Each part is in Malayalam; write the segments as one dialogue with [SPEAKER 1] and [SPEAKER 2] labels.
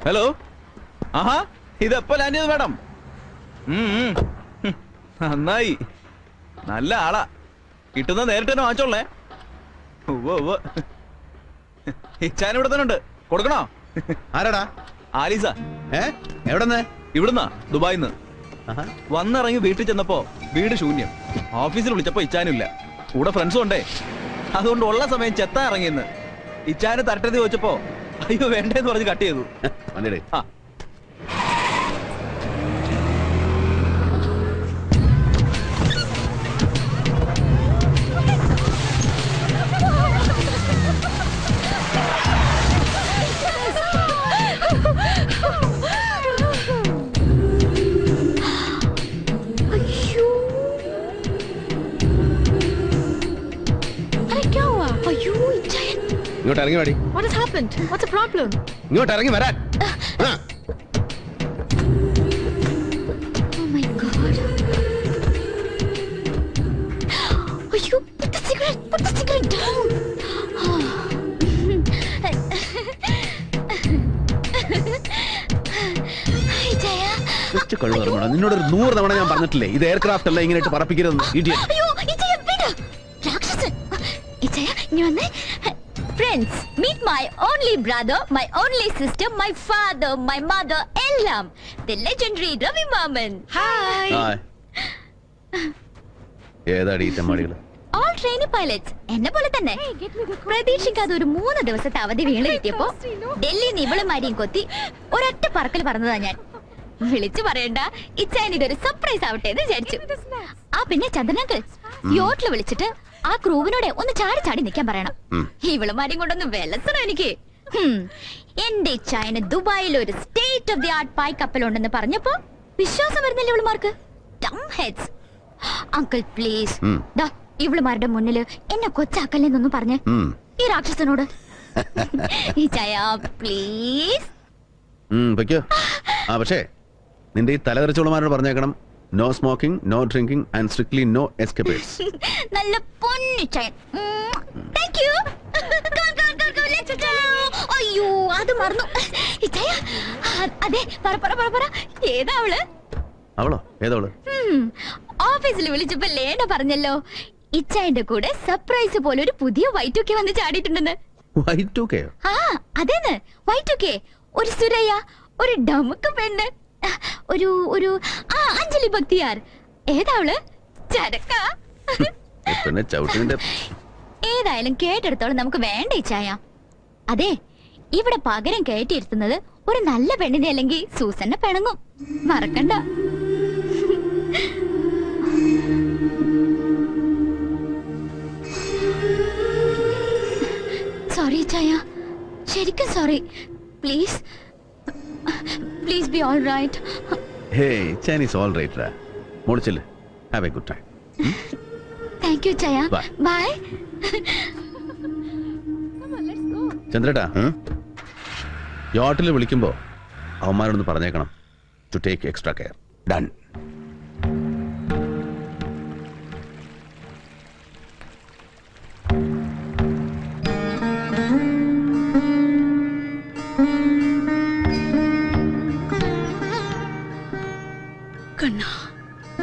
[SPEAKER 1] ഹലോ. ആഹാ, ഇതെപ്പോ ലാൻഡ് ചെയ്തു മാഡം? നന്നായി, നല്ല ആളാ. കിട്ടുന്ന നേരിട്ട് തന്നെ വാങ്ങിച്ചോളേ. ഇച്ചാൻ ഇവിടെ തന്നെ ഉണ്ട്, കൊടുക്കണോ?
[SPEAKER 2] ആരാടാ?
[SPEAKER 1] ആലീസ.
[SPEAKER 2] എവിടെന്ന്?
[SPEAKER 1] ഇവിടുന്നാ, ദുബായിന്ന്. വന്നിറങ്ങി വീട്ടിൽ ചെന്നപ്പോ വീട് ശൂന്യം. ഓഫീസിൽ വിളിച്ചപ്പോ ഇച്ചാനില്ല, കൂടെ ഫ്രണ്ട്സും ഉണ്ടേ. അതുകൊണ്ട് ഉള്ള സമയം ചെത്താൻ ഇറങ്ങിയെന്ന്. ഇച്ചാന് തരട്ടെന്ന് ചോദിച്ചപ്പോ അയ്യോ വേണ്ടേന്ന് പറഞ്ഞ് കട്ട് ചെയ്തു. ആ
[SPEAKER 2] ഇങ്ങോട്ട് ഇറങ്ങി വാടി.
[SPEAKER 3] What has happened? What's the problem?
[SPEAKER 2] ഇങ്ങോട്ട് ഇറങ്ങി വരാൻ.
[SPEAKER 3] Oh my God. You put the cigarette down.
[SPEAKER 2] നിന്നോടൊരു 100 തവണ ഞാൻ പറഞ്ഞിട്ടില്ലേ ഇത് എയർക്രാഫ്റ്റ് അല്ല ഇങ്ങനെ പറപ്പിക്കരുത്.
[SPEAKER 3] Friends, meet my only brother, my only sister, my father, my mother, Ellam, the legendary Ravi Maman. Hi.
[SPEAKER 2] ഏതാടി ഈ തെമ്മാടികൾ?
[SPEAKER 3] All trainee pilots. എന്നെ പോലെ തന്നെ. പ്രതീക്ഷിക്കാതെ ഒരു 3 ദിവസത്തെ അവധി വീണ് കിട്ടിയപ്പോ ഡൽഹി നിവളുമാരിയും കൊത്തി ഒരൊറ്റ പറക്കൽ പറഞ്ഞതാ ഞാൻ. വിളിച്ചു പറയണ്ട, ഇച്ചാൻ ഇതൊരു സർപ്രൈസ് ആവട്ടെ എന്ന് വിചാരിച്ചു. പിന്നെ ചന്ദ്രനങ്കിൾ യോട്ടില് വിളിച്ചിട്ട് ആ ക്രൂവിനോട് ഒന്ന് ചാടി ചാടി നിൽക്കാൻ പറയണം. ഇവളുമാരെയും കൊണ്ടൊന്ന് വെലസണം എനിക്ക്. എന്റെ ഇച്ചായന് ദുബായിൽ ഒരു സ്റ്റേറ്റ് ഓഫ് ദി ആർട്ട് പായ് കപ്പലുണ്ടെന്ന് പറഞ്ഞപ്പോ വിശ്വാസം വരുന്നില്ല ഇവളുമാർക്ക്. അങ്കിൾ പ്ലീസ്, ഇവളുമാരുടെ മുന്നില് എന്നെ കൊച്ചാക്കല്ലെന്നൊന്നും പറഞ്ഞ് ഈ രാക്ഷസനോട്. ഇച്ചായ പ്ലീസ്.
[SPEAKER 2] പക്ഷേ നിന്റെ ഈ തലതെറിച്ചോളുമാരോട് പറഞ്ഞേക്കണം, no smoking, no drinking and strictly no escapers.
[SPEAKER 3] നല്ല പൊന്നിച്ചായൻ. Thank you. അയ്യോ അത് മറന്നു. അതെ, പറ. ഏതാ അവള്?
[SPEAKER 2] അവളോ? ഏതവള്?
[SPEAKER 3] ഓഫീസിൽ വിളിച്ചപ്പോ ലേന പറഞ്ഞല്ലോ ഇച്ചായന്റെ കൂടെ സർപ്രൈസ് പോലെ ഒരു പുതിയ Y2K വന്ന് ചാടിയിട്ടുണ്ടെന്ന്.
[SPEAKER 2] Y2K?
[SPEAKER 3] അതേന്ന് Y2K. ഒരു സുരയ്യ, ഒരു ഡമുക്ക് പെണ്ണ്, ഒരു അഞ്ജലി ഭക്തിയാർ. ഏതാവള്? ചരക്ക. ഏതായാലും കേട്ടെടുത്തോളം നമുക്ക് വേണ്ട ഇച്ചായ. അതെ, ഇവിടെ പകരം കയറ്റിയിരുത്തുന്നത് ഒരു നല്ല പെണ്ണിനെ അല്ലെങ്കിൽ സൂസന്നെ പിണങ്ങും, മറക്കണ്ട. സോറി ഇച്ചായ, ശരിക്കും sorry. Please be all right.
[SPEAKER 2] Hey, Chinese all right ra. Modichille. Have a good time.
[SPEAKER 3] Thank you, Chaya. Bye.
[SPEAKER 4] Come on, let's go.
[SPEAKER 2] ചന്ദ്രേട്ടാ, യോട്ടിൽ വിളിക്കുമ്പോ അവന്മാരോടൊന്ന് പറഞ്ഞേക്കണം to take extra care. Done.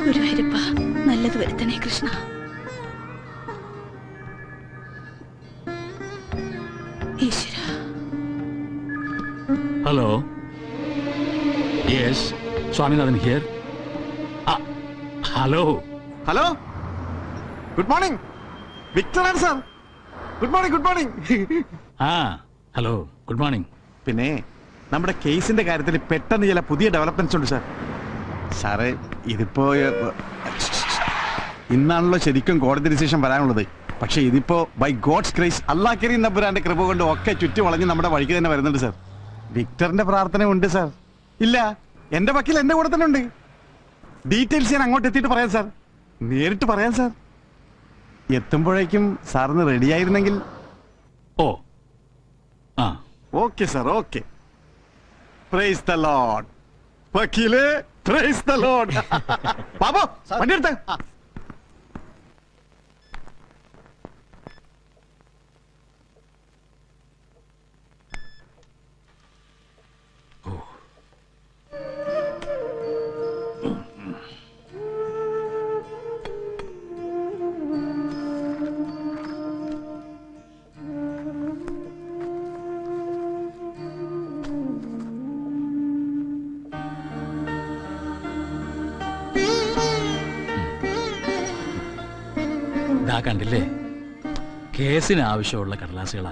[SPEAKER 4] ഗുരുവായൂരപ്പ, നല്ലത് വരുത്തണേ കൃഷ്ണ. ഈശ്വര.
[SPEAKER 5] Hello. Yes, Swaminathan here. Hello.
[SPEAKER 6] Hello, good morning. Victor ആണ് sir. Good morning.
[SPEAKER 5] Hello, good morning.
[SPEAKER 6] പിന്നെ നമ്മുടെ കേസിന്റെ കാര്യത്തിൽ പെട്ടെന്ന് ചില പുതിയ ഡെവലപ്മെന്റ്സ് ഉണ്ട് സാർ. സാറേ, ഇതിപ്പോ ഇന്നാണല്ലോ ശരിക്കും കോടതി ഡിസിഷൻ വരാനുള്ളത്. പക്ഷെ ഇതിപ്പോ ബൈ ഗോഡ്സ് ഗ്രേസ്, അല്ലാഹ് കരീം നമ്പുരാന്റെ കൃപ കൊണ്ട് ഒക്കെ ചുറ്റി വളഞ്ഞ് നമ്മുടെ വഴിക്ക് തന്നെ വരുന്നുണ്ട് സാർ. വിക്ടറിന്റെ പ്രാർത്ഥന ഉണ്ട് സാർ. ഇല്ല, എന്റെ വക്കീൽ എന്റെ കൂടെ തന്നെ ഉണ്ട്. ഡീറ്റെയിൽസ് ഞാൻ അങ്ങോട്ട് എത്തിയിട്ട് പറയാം സാർ, നേരിട്ട് പറയാം സാർ. എത്തുമ്പോഴേക്കും സാറിന് റെഡി ആയിരുന്നെങ്കിൽ. Okay sir, okay. Praise the lord. വക്കീലേ, പ്രൈസ് ദ ലോർഡ്. ബാബു, വണ്ടി എടുത്ത്.
[SPEAKER 5] ഇതാ കണ്ടില്ലേ, കേസിന് ആവശ്യമുള്ള കടലാസുകളാ.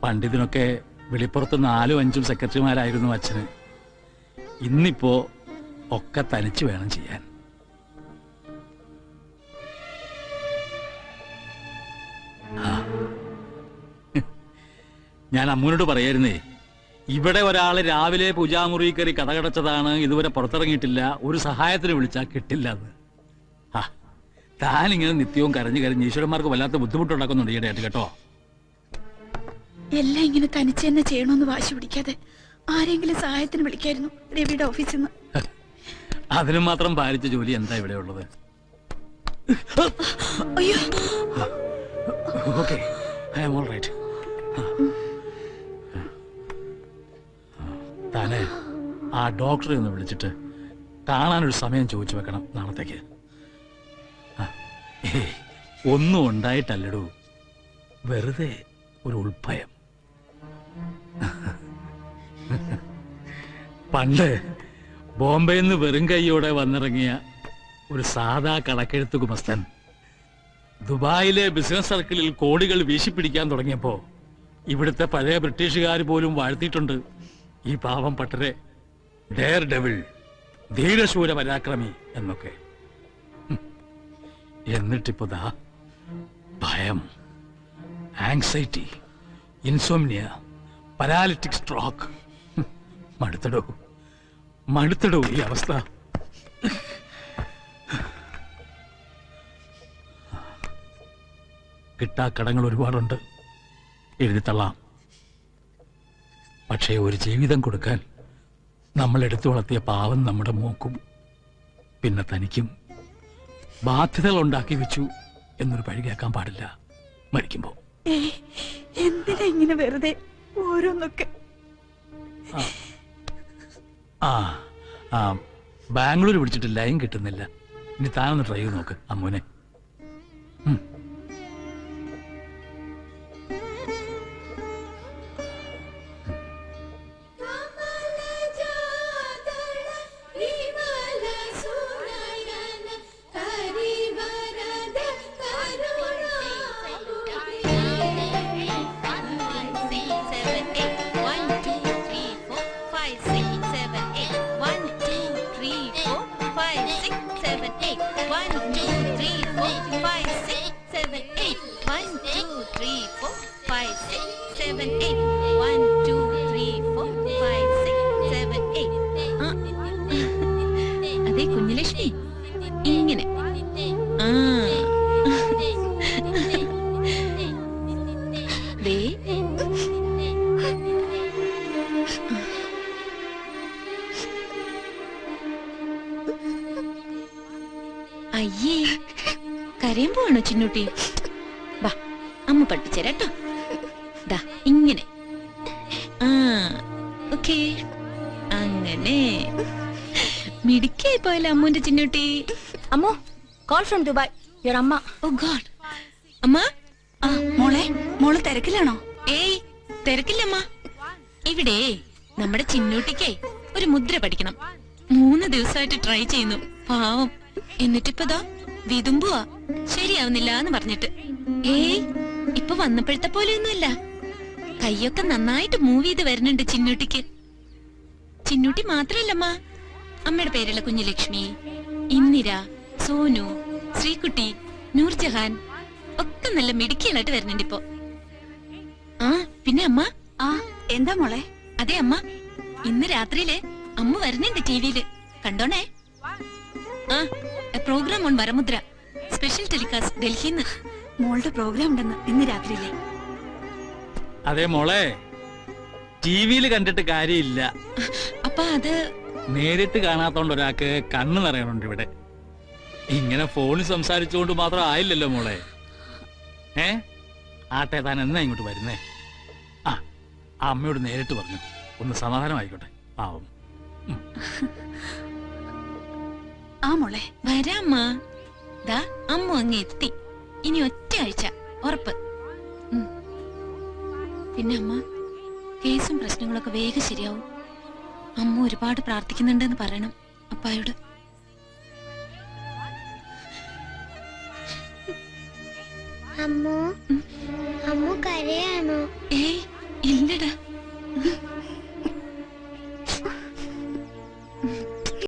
[SPEAKER 5] പണ്ടിതിനൊക്കെ വെളിപ്പുറത്ത് 4ഉം 5ഉം സെക്രട്ടറിമാരായിരുന്നു അച്ഛന്. ഇന്നിപ്പോ ഒക്കെ തനിച്ച് വേണം ചെയ്യാൻ. ഞാൻ അമ്മൂനോട് പറയായിരുന്നേ, ഇവിടെ ഒരാള് രാവിലെ പൂജാമുറി കയറി കഥകടച്ചതാണ്, ഇതുവരെ പുറത്തിറങ്ങിയിട്ടില്ല, ഒരു സഹായത്തിന് വിളിച്ചാൽ കിട്ടില്ല എന്ന്. ആ, താനിങ്ങനെ നിത്യവും കരഞ്ഞു കരഞ്ഞ് ഈശ്വരന്മാർക്ക് വല്ലാത്ത ബുദ്ധിമുട്ടുണ്ടാക്കുന്നുണ്ട് ഈയിടെയായിട്ട് കേട്ടോ.
[SPEAKER 4] എല്ലാം ഇങ്ങനെ തനിച്ച് തന്നെ ചെയ്യണമെന്ന് വാശി പിടിക്കാതെ ആരെങ്കിലും സഹായത്തിന് വിളിക്കായിരുന്നു രവിയുടെ ഓഫീസിൽ നിന്ന്.
[SPEAKER 5] അതിനും മാത്രം ഭാരിച്ച ജോലി എന്താ ഇവിടെ ഉള്ളത്?
[SPEAKER 4] അയ്യോ,
[SPEAKER 5] okay, I am all right. താനെ ആ ഡോക്ടറെ ഒന്ന് വിളിച്ചിട്ട് കാണാനൊരു സമയം ചോദിച്ചു വെക്കണം നാളത്തേക്ക്. ഒന്നും ഉണ്ടായിട്ടല്ലടൂ, വെറുതെ ഒരു ഉൾഭയം. പണ്ട് ബോംബെയിൽ നിന്ന് വെറും കൈയോടെ വന്നിറങ്ങിയ ഒരു സാധാ കണക്കെഴുത്ത് ഗുമസ്തൻ ദുബായിലെ ബിസിനസ് സർക്കിളിൽ കോടികൾ വീശിപ്പിടിക്കാൻ തുടങ്ങിയപ്പോ ഇവിടുത്തെ പഴയ ബ്രിട്ടീഷുകാർ പോലും വാഴ്ത്തിയിട്ടുണ്ട് ഈ പാവം പട്ടരെ ഡെയർ ഡെവിൾ, ധീരശൂര പരാക്രമി എന്നൊക്കെ. എന്നിട്ടിപ്പോ ദാ ഭയം, ആങ്സൈറ്റി, ഇൻസോംനിയ, പാരാലിറ്റിക് സ്ട്രോക്ക്. മടുത്തടോ ഈ അവസ്ഥ. കിട്ടാക്കടങ്ങൾ ഒരുപാടുണ്ട്, എഴുതിത്തള്ളാം. പക്ഷേ ഒരു ജീവിതം കൊടുക്കാൻ നമ്മൾ എടുത്തു വളർത്തിയ പാവം നമ്മുടെ മോക്കും പിന്നെ തനിക്കും ബാധ്യതകൾ ഉണ്ടാക്കി വെച്ചു എന്നൊരു പഴി കേൾക്കാൻ പാടില്ല മരിക്കുമ്പോ.
[SPEAKER 4] എന്തിനാ ഇങ്ങനെ വെറുതെ ഓരോന്നൊക്കെ?
[SPEAKER 5] ബാംഗ്ലൂർ പിടിച്ചിട്ട് ലൈൻ കിട്ടുന്നില്ല. ഇനി താനൊന്ന് ട്രൈ ചെയ്ത് നോക്ക് അമ്മൂനെ.
[SPEAKER 4] അതെ കുഞ്ഞലക്ഷ്മി, ഇങ്ങനെ അയ്യേ, കരയുമ്പോണോ ചിന്നൂട്ടി? വാ, അമ്മ പഠിപ്പിച്ചേരാട്ടോ. ദാ ഇങ്ങനെ. ഓക്കേ, അങ്ങനെ മിടുക്കിയായി പോയല്ലേ അമ്മൂന്റെ ചിന്നൂട്ടി.
[SPEAKER 3] അമ്മോ, കോൾ ഫ്രം ദുബായ്, യുവർ അമ്മ.
[SPEAKER 4] ഓ ഗോഡ്. അമ്മ, മോള് തിരക്കിലാണോ? ഏയ്, തിരക്കില്ലമ്മ. ഇവിടെ നമ്മുടെ ചിന്നൂട്ടിക്കേ ഒരു മുദ്ര പഠിക്കണം. 3 ദിവസമായിട്ട് ട്രൈ ചെയ്യുന്നു, പാവം. എന്നിട്ടിപ്പതാ വിതുമ്പുവാ, ശരിയാവുന്നില്ല എന്ന് പറഞ്ഞിട്ട്. ഏയ്, ഇപ്പൊ വന്നപ്പോഴത്തെ പോലെയൊന്നുമല്ല. കൈയൊക്കെ നന്നായിട്ട് മൂവ് ചെയ്ത് വരുന്നുണ്ട് ചിന്നൂട്ടിക്ക്. ചിന്നൂട്ടി മാത്രല്ലമ്മ, അമ്മയുടെ പേരുള്ള കുഞ്ഞുലക്ഷ്മി, ഇന്ദിര, സോനു, ശ്രീകുട്ടി, നൂർജഹാൻ ഒക്കെ നല്ല മിടുക്കികളായിട്ട് വരുന്നുണ്ട് ഇപ്പൊ. പിന്നെ അമ്മ. എന്താ മോളെ? അതെ അമ്മ, ഇന്ന് രാത്രിയില് അമ്മ വരുന്നുണ്ട് ടിവിയില്, കണ്ടോണേ. Programme on Varamudra, special telecast ഡൽഹിന്ന്. മോളുടെ പ്രോഗ്രാം ഉണ്ടെന്ന് ഇന്ന് രാത്രിയിലെ.
[SPEAKER 5] അതെ മോളെ, ടിവിയിൽ കണ്ടിട്ട് കാര്യമില്ല.
[SPEAKER 4] അപ്പൊ അത്
[SPEAKER 5] നേരിട്ട് കാണാത്തോണ്ട് ഒരാൾക്ക് കണ്ണ് നിറയണുണ്ട് ഇവിടെ. ഇങ്ങനെ ഫോണിൽ സംസാരിച്ചുകൊണ്ട് മാത്രം ആയില്ലല്ലോ മോളെ. ആട്ടെ, താൻ എന്നാ ഇങ്ങോട്ട് വരുന്നേ? ആ അമ്മയോട് നേരിട്ട് പറഞ്ഞു, ഒന്ന് സമാധാനമായിക്കോട്ടെ പാവം.
[SPEAKER 4] മോളെ വരാമ്മ. ദാ അമ്മ അങ്ങ് എത്തി. ഇനി ഒറ്റ ആഴ്ച ഉറപ്പ്. പിന്നെ അമ്മ, കേസും പ്രശ്നങ്ങളൊക്കെ വേഗം ശരിയാവും. അമ്മ ഒരുപാട് പ്രാർത്ഥിക്കുന്നുണ്ടെന്ന് പറയണം അപ്പായോട്.
[SPEAKER 7] അമ്മു അമ്മു കരയാണോ?
[SPEAKER 4] ഏയ് ഇല്ലടാ.